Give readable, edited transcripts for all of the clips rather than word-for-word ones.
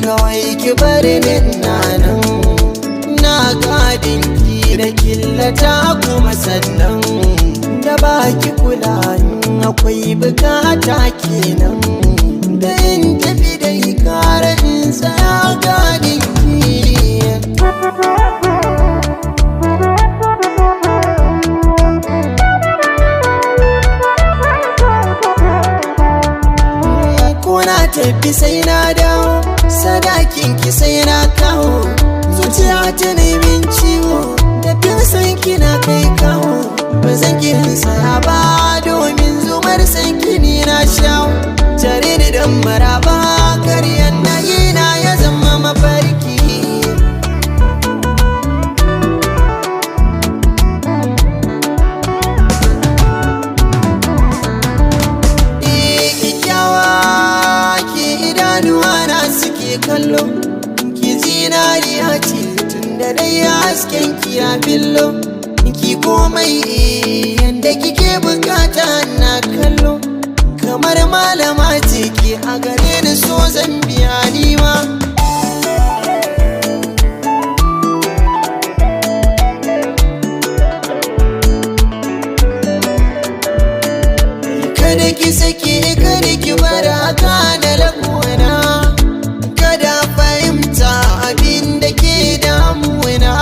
kawai ki bari ni nan na gadin ki da killata kuma sannan da baki kula akwai bukata kenan da in tafi da ikara in tsaya gadin ki. Kuna tafi sai na dawo sadakin ki sai na kawo zuciya ta nemin ciwo tafiyar san kina kai kawo ba zan ki saya ba domin zumar san kini na shawo tare da dan maraba karyan na na ya zama mafarki. Kallo ki zinariya ce tun da dai hasken ki ya billo ki komai yanda kike bukata na kallo kamar malama ce ki a gare ni so zan biya ni ma. Kada ki sake kada ki bar haka da lagwana abin da ke damuna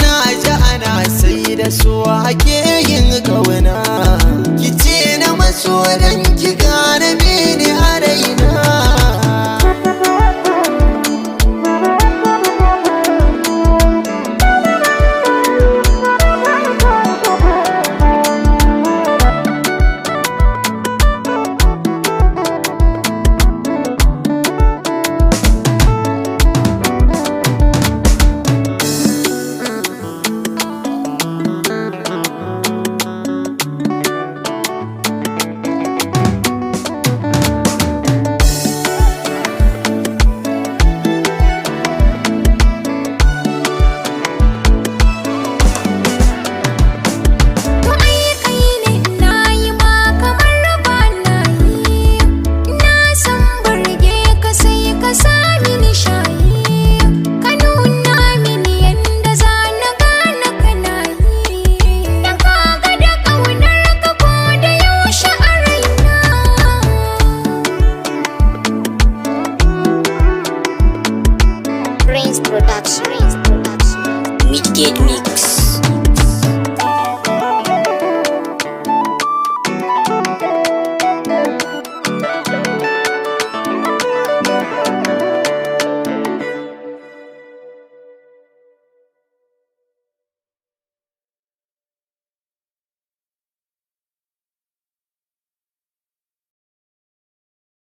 na ji ana sai da su ake yin kauna ki ce na maso don ki gane mini a raina. Production.